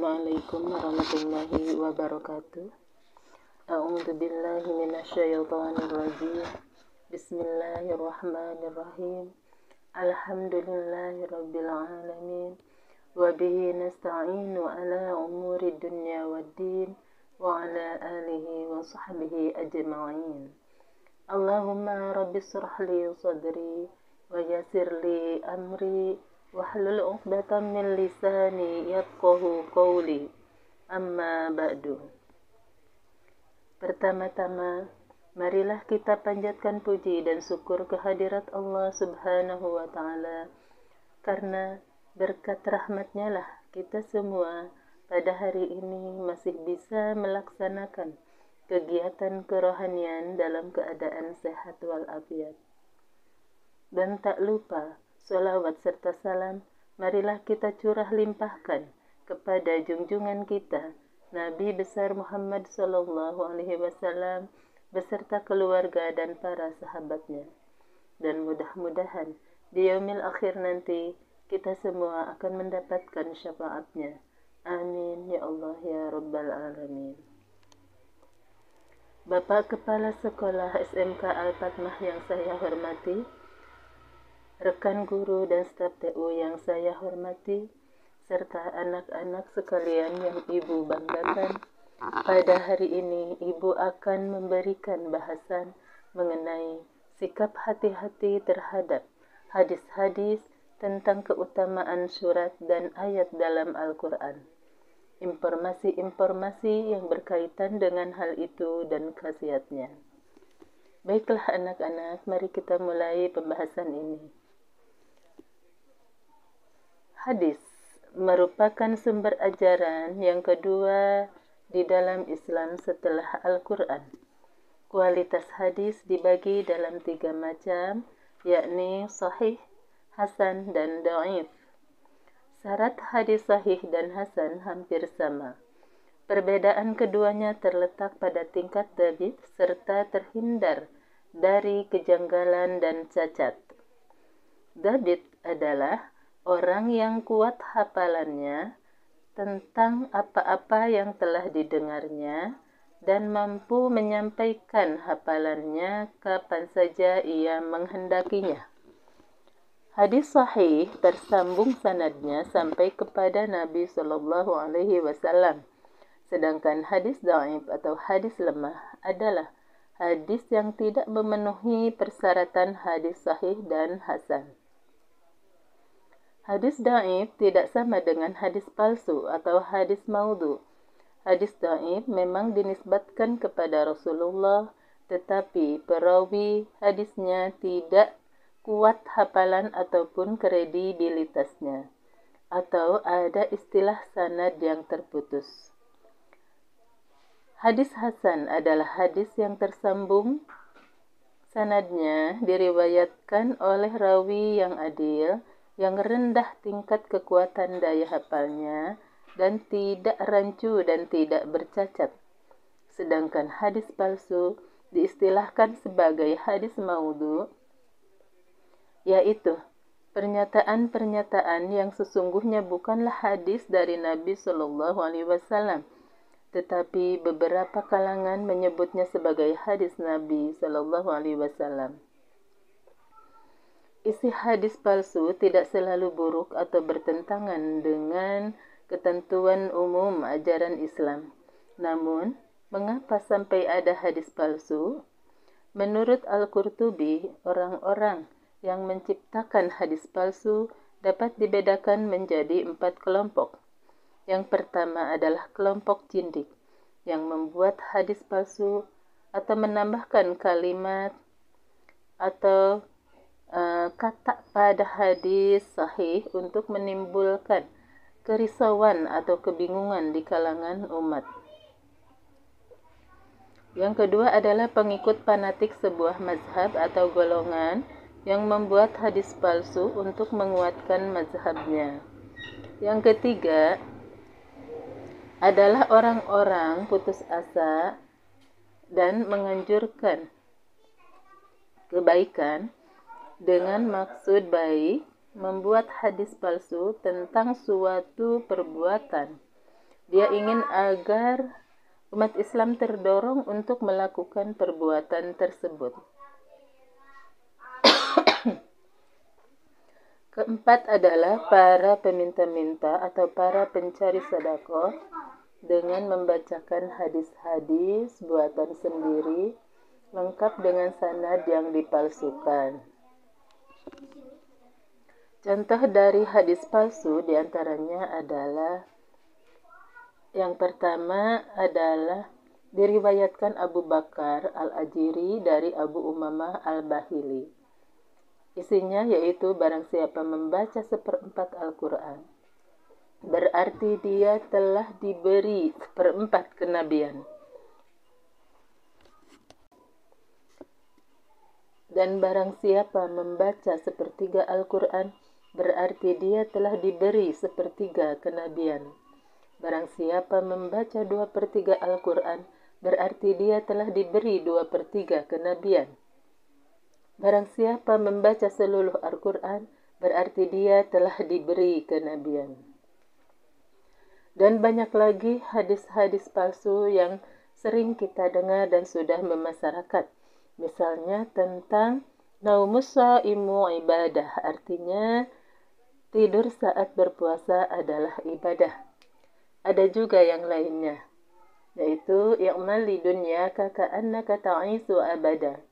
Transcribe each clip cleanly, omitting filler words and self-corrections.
Assalamualaikum warahmatullahi wabarakatuh. A'udzu billahi minasyaitonir rajim. Bismillahirrahmanirrahim. Alhamdulillahirabbil alamin. Wa bihi nasta'inu ala umuri dunya waddin wa ala alihi wa sahbihi ajma'in. Allahumma rabbi shrah li sadri wa yassir li amri wahlul 'uqdatam min lisani yafqahu qawli. Amma ba'du. Pertama-tama, marilah kita panjatkan puji dan syukur kehadirat Allah Subhanahu wa Ta'ala, karena berkat rahmatnya lah kita semua pada hari ini masih bisa melaksanakan kegiatan kerohanian dalam keadaan sehat walafiat. Dan tak lupa, sholawat serta salam marilah kita curah limpahkan kepada junjungan kita Nabi besar Muhammad Sallallahu Alaihi Wasallam beserta keluarga dan para sahabatnya. Dan mudah-mudahan di yaumil akhir nanti kita semua akan mendapatkan syafaatnya. Amin ya Allah ya Rabbal Alamin. Bapak Kepala Sekolah SMK Al-Fatmah yang saya hormati, rekan guru dan staf TU yang saya hormati, serta anak-anak sekalian yang Ibu banggakan, pada hari ini Ibu akan memberikan bahasan mengenai sikap hati-hati terhadap hadis-hadis tentang keutamaan surat dan ayat dalam Al-Quran. Informasi-informasi yang berkaitan dengan hal itu dan khasiatnya. Baiklah anak-anak, mari kita mulai pembahasan ini. Hadis merupakan sumber ajaran yang kedua di dalam Islam setelah Al-Quran. Kualitas hadis dibagi dalam 3 macam, yakni sahih, hasan, dan dhaif. Syarat hadis sahih dan hasan hampir sama. Perbedaan keduanya terletak pada tingkat dhabit serta terhindar dari kejanggalan dan cacat. Dhabit adalah orang yang kuat hafalannya tentang apa-apa yang telah didengarnya dan mampu menyampaikan hafalannya kapan saja ia menghendakinya. Hadis sahih tersambung sanadnya sampai kepada Nabi Shallallahu Alaihi Wasallam. Sedangkan hadis dhaif atau hadis lemah adalah hadis yang tidak memenuhi persyaratan hadis sahih dan hasan. Hadis dhaif tidak sama dengan hadis palsu atau hadis maudhu. Hadis dhaif memang dinisbatkan kepada Rasulullah, tetapi perawi hadisnya tidak kuat hafalan ataupun kredibilitasnya, atau ada istilah sanad yang terputus. Hadis hasan adalah hadis yang tersambung sanadnya diriwayatkan oleh rawi yang adil, yang rendah tingkat kekuatan daya hafalnya dan tidak rancu dan tidak bercacat. Sedangkan hadis palsu diistilahkan sebagai hadis maudhu, yaitu pernyataan-pernyataan yang sesungguhnya bukanlah hadis dari Nabi Shallallahu Alaihi Wasallam, tetapi beberapa kalangan menyebutnya sebagai hadis Nabi Shallallahu Alaihi Wasallam. Isi hadis palsu tidak selalu buruk atau bertentangan dengan ketentuan umum ajaran Islam. Namun, mengapa sampai ada hadis palsu? Menurut Al-Qurtubi, orang-orang yang menciptakan hadis palsu dapat dibedakan menjadi 4 kelompok. Yang pertama adalah kelompok jindik yang membuat hadis palsu atau menambahkan kalimat atau kata pada hadis sahih untuk menimbulkan kerisauan atau kebingungan di kalangan umat. Yang kedua adalah pengikut fanatik sebuah mazhab atau golongan yang membuat hadis palsu untuk menguatkan mazhabnya. Yang ketiga adalah orang-orang putus asa dan menganjurkan kebaikan dengan maksud baik, membuat hadis palsu tentang suatu perbuatan Dia ingin agar umat Islam terdorong untuk melakukan perbuatan tersebut. Keempat adalah para peminta-minta atau para pencari sedekah dengan membacakan hadis-hadis buatan sendiri lengkap dengan sanad yang dipalsukan. Contoh dari hadis palsu diantaranya adalah yang pertama adalah diriwayatkan Abu Bakar Al-Ajiri dari Abu Umamah Al-Bahili. Isinya yaitu barang siapa membaca 1/4 Al-Quran, berarti dia telah diberi 1/4 kenabian. Dan barang siapa membaca 1/3 Al-Quran, berarti dia telah diberi 1/3 kenabian. Barang siapa membaca 2/3 Al-Quran, berarti dia telah diberi 2/3 kenabian. Barang siapa membaca seluruh Al-Quran, berarti dia telah diberi kenabian. Dan banyak lagi hadis-hadis palsu yang sering kita dengar dan sudah memasyarakat. Misalnya tentang naumus shaimu ibadah, artinya tidur saat berpuasa adalah ibadah. Ada juga yang lainnya, yaitu i'mal li dunyaka ka'annaka ta'isu abada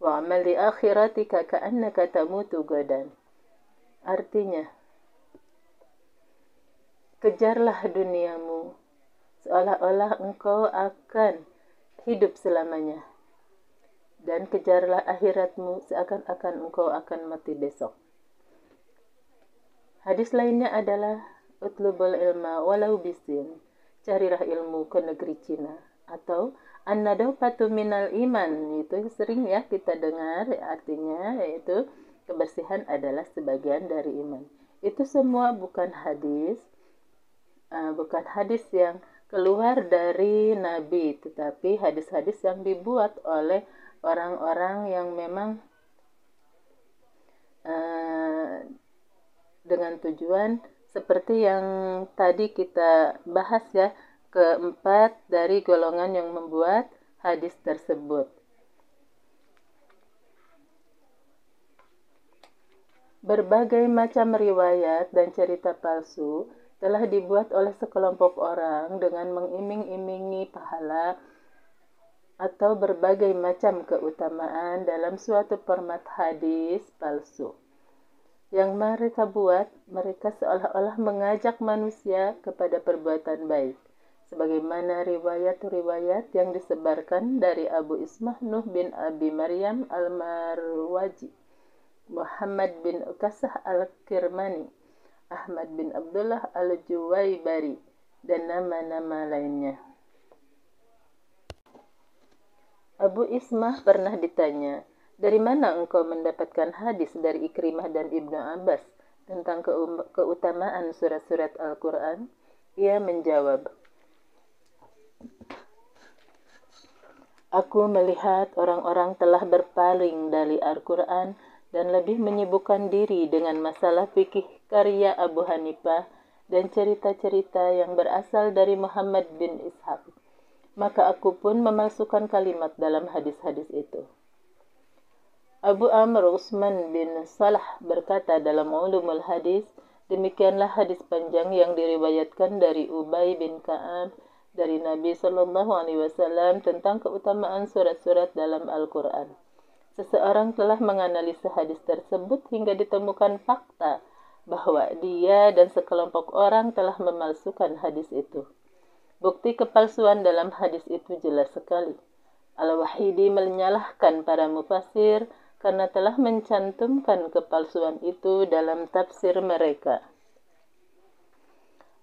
wa amal li akhiratika ka'annaka tamutu gadan. Artinya, kejarlah duniamu seolah-olah engkau akan hidup selamanya, dan kejarlah akhiratmu seakan-akan engkau akan mati besok. Hadis lainnya adalah utlubul ilma walau bisin, carilah ilmu ke negeri Cina, atau an-nadafatu minal iman, itu sering ya kita dengar, artinya yaitu kebersihan adalah sebagian dari iman. Itu semua bukan hadis yang keluar dari Nabi, tetapi hadis-hadis yang dibuat oleh orang-orang yang memang dengan tujuan seperti yang tadi kita bahas ya, keempat dari golongan yang membuat hadis tersebut. Berbagai macam riwayat dan cerita palsu telah dibuat oleh sekelompok orang dengan mengiming-imingi pahala atau berbagai macam keutamaan dalam suatu format hadis palsu. Yang mereka buat, mereka seolah-olah mengajak manusia kepada perbuatan baik, sebagaimana riwayat-riwayat yang disebarkan dari Abu Ismah Nuh bin Abi Maryam Al-Marwazi, Muhammad bin Ukasah Al-Kirmani, Ahmad bin Abdullah Al-Juwaibari, dan nama-nama lainnya. Abu Ismah pernah ditanya, dari mana engkau mendapatkan hadis dari Ikrimah dan Ibnu Abbas tentang keutamaan surat-surat Al-Quran? Ia menjawab, aku melihat orang-orang telah berpaling dari Al-Quran dan lebih menyibukkan diri dengan masalah fikih karya Abu Hanifah dan cerita-cerita yang berasal dari Muhammad bin Ishaq. Maka aku pun memasukkan kalimat dalam hadis-hadis itu. Abu Amr Utsman bin Salah berkata dalam Ulumul Hadis, demikianlah hadis panjang yang diriwayatkan dari Ubay bin Ka'ab dari Nabi SAW tentang keutamaan surat-surat dalam Al-Quran. Seseorang telah menganalisa hadis tersebut hingga ditemukan fakta bahwa dia dan sekelompok orang telah memalsukan hadis itu. Bukti kepalsuan dalam hadis itu jelas sekali. Al-Wahidi menyalahkan para mufassir karena telah mencantumkan kepalsuan itu dalam tafsir mereka.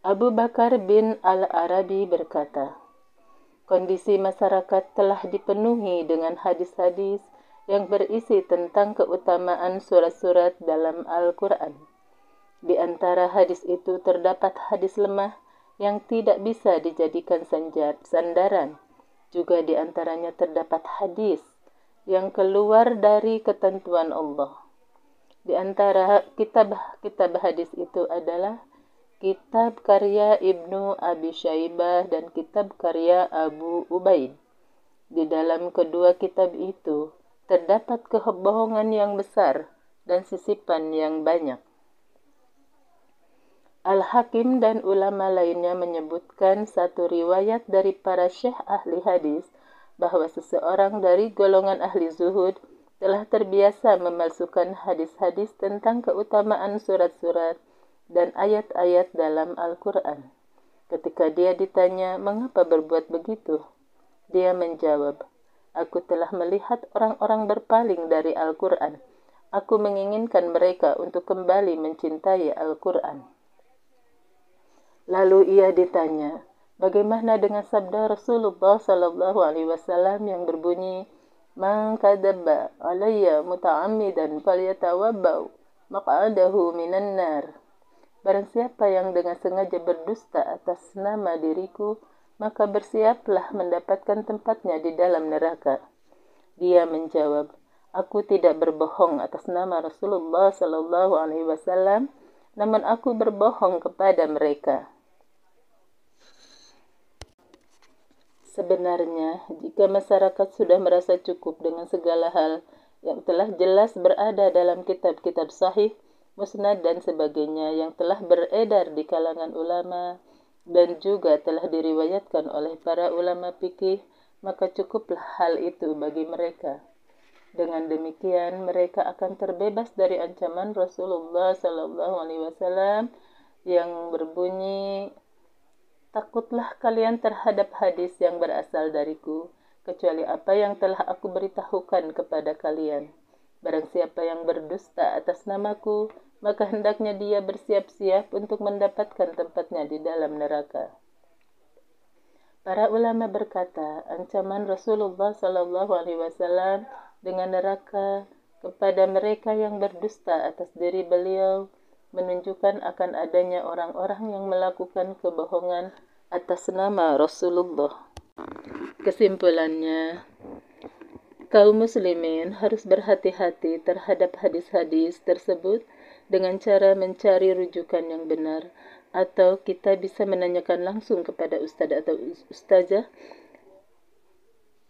Abu Bakar bin Al-Arabi berkata, kondisi masyarakat telah dipenuhi dengan hadis-hadis yang berisi tentang keutamaan surat-surat dalam Al-Quran. Di antara hadis itu terdapat hadis lemah yang tidak bisa dijadikan sandaran. Juga di antaranya terdapat hadis yang keluar dari ketentuan Allah. Di antara kitab hadis itu adalah kitab karya Ibnu Abi Syaibah, dan kitab karya Abu Ubaid. Di dalam kedua kitab itu terdapat kebohongan yang besar dan sisipan yang banyak. Al-Hakim dan ulama lainnya menyebutkan satu riwayat dari para syekh ahli hadis bahwa seseorang dari golongan ahli zuhud telah terbiasa memalsukan hadis-hadis tentang keutamaan surat-surat dan ayat-ayat dalam Al-Quran. Ketika dia ditanya mengapa berbuat begitu, dia menjawab, "Aku telah melihat orang-orang berpaling dari Al-Quran. Aku menginginkan mereka untuk kembali mencintai Al-Quran." Lalu ia ditanya, bagaimana dengan sabda Rasulullah Sallallahu Alaihi Wasallam yang berbunyi, "Man kadzaba alayya muta'ammidan falyatawabbau maq'adahu minan nar." Barang siapa yang dengan sengaja berdusta atas nama diriku, maka bersiaplah mendapatkan tempatnya di dalam neraka. Dia menjawab, "Aku tidak berbohong atas nama Rasulullah Sallallahu Alaihi Wasallam, namun aku berbohong kepada mereka." Sebenarnya, jika masyarakat sudah merasa cukup dengan segala hal yang telah jelas berada dalam kitab-kitab sahih, musnad dan sebagainya yang telah beredar di kalangan ulama dan juga telah diriwayatkan oleh para ulama fikih, maka cukuplah hal itu bagi mereka. Dengan demikian, mereka akan terbebas dari ancaman Rasulullah Sallallahu Alaihi Wasallam yang berbunyi, "Takutlah kalian terhadap hadis yang berasal dariku, kecuali apa yang telah aku beritahukan kepada kalian. Barang siapa yang berdusta atas namaku, maka hendaknya dia bersiap-siap untuk mendapatkan tempatnya di dalam neraka." Para ulama berkata, ancaman Rasulullah Sallallahu Alaihi Wasallam dengan neraka kepada mereka yang berdusta atas diri beliau menunjukkan akan adanya orang-orang yang melakukan kebohongan atas nama Rasulullah. Kesimpulannya, kaum muslimin harus berhati-hati terhadap hadis-hadis tersebut dengan cara mencari rujukan yang benar, atau kita bisa menanyakan langsung kepada ustaz atau ustazah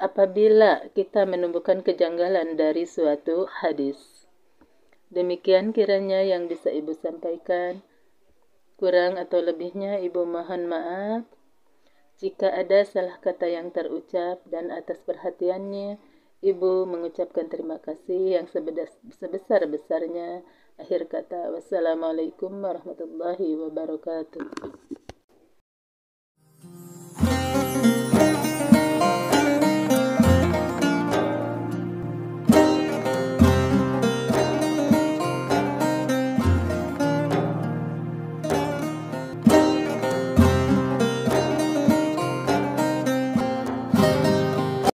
apabila kita menemukan kejanggalan dari suatu hadis. Demikian kiranya yang bisa Ibu sampaikan. Kurang atau lebihnya Ibu mohon maaf. Jika ada salah kata yang terucap, dan atas perhatiannya Ibu mengucapkan terima kasih yang sebesar-besarnya. Akhir kata, wassalamualaikum warahmatullahi wabarakatuh.